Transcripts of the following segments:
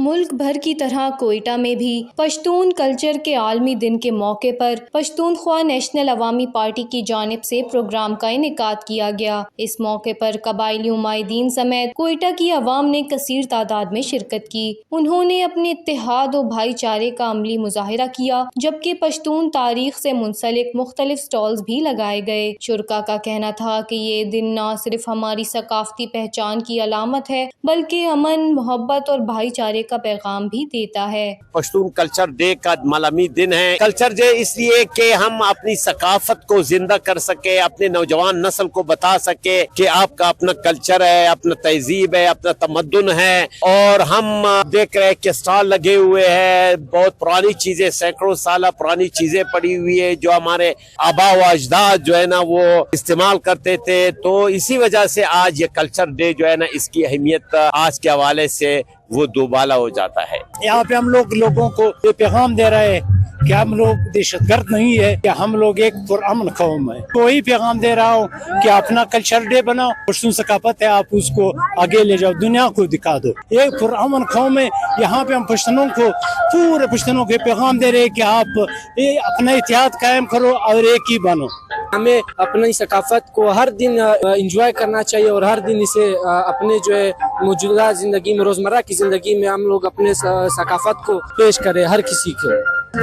ملک بھر کی طرح کوئٹہ میں بھی پشتون کلچر کے عالمی دن کے موقع پر پشتونخوا نیشنل عوامی پارٹی کی جانب سے پروگرام کا انعقاد کیا گیا۔ اس موقع پر قبائلی عمائدین سمیت کوئٹہ کی عوام نے کثیر تعداد میں شرکت کی۔ انہوں نے اپنے اتحاد و بھائی چارے کا عملی مظاہرہ کیا، جبکہ پشتون تاریخ سے منسلک مختلف سٹالز بھی لگائے گئے۔ شرکاء کا کہنا تھا کہ یہ دن نہ صرف ہماری ثقافتی پہچان کی علامت ہے بلکہ امن، محبت اور بھائی چارے کا پیغام بھی دیتا ہے۔ پشتون کلچر ڈے کا مالامی دن ہے۔ کلچر ڈے اس لیے کہ ہم اپنی ثقافت کو زندہ کر سکے، اپنے نوجوان نسل کو بتا سکے کہ آپ کا اپنا کلچر ہے، اپنا تہذیب ہے، اپنا تمدن ہے۔ اور ہم دیکھ رہے کہ اسٹال لگے ہوئے ہیں، بہت پرانی چیزیں، سینکڑوں سالہ پرانی چیزیں پڑی ہوئی ہے جو ہمارے آبا و اجداد جو ہے نا وہ استعمال کرتے تھے۔ تو اسی وجہ سے آج یہ کلچر ڈے جو ہے نا اس کی اہمیت آج کے حوالے سے وہ دوبالا ہو جاتا ہے۔ یہاں پہ ہم لوگوں کو یہ پیغام دے رہے ہیں کہ ہم لوگ دہشت گرد نہیں ہے، کہ ہم لوگ ایک پرامن قوم ہے۔ وہی پیغام دے رہا ہوں کہ اپنا کلچر ڈے بناؤ، پشتون ثقافت ہے، آپ اس کو آگے لے جاؤ، دنیا کو دکھا دو۔ ایک پرامن قوم ہے، یہاں پہ ہم پشتونوں کو، پورے پشتونوں کو پیغام دے رہے ہیں کہ آپ اپنا اتحاد قائم کرو اور ایک ہی بنو۔ ہمیں اپنی ثقافت کو ہر دن انجوائے کرنا چاہیے اور ہر دن اسے اپنے جو ہے موجودہ زندگی میں، روزمرہ کی زندگی میں ہم لوگ اپنے ثقافت کو پیش کریں ہر کسی کو۔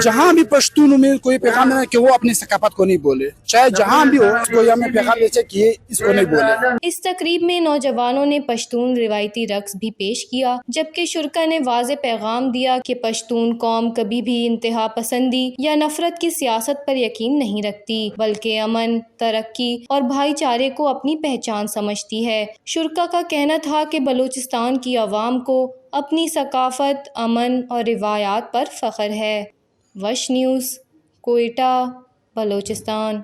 جہاں بھی پشتونوں میں کوئی پیغام ہے کہ وہ اپنی ثقافت کو نہیں بولے، چاہے جہاں بھی ہو، کوئی ہمیں پیغام دے کہ یہ اس کو نہیں بولے۔ اس تقریب میں نوجوانوں نے پشتون روایتی رقص بھی پیش کیا، جبکہ شرکاء نے واضح پیغام دیا کہ پشتون قوم کبھی بھی انتہا پسندی یا نفرت کی سیاست پر یقین نہیں رکھتی، بلکہ امن، ترقی اور بھائی چارے کو اپنی پہچان سمجھتی ہے۔ شرکاء کا کہنا تھا کہ بلوچستان کی عوام کو اپنی ثقافت، امن اور روایات پر فخر ہے۔ وش نیوز، کوئٹہ، بلوچستان۔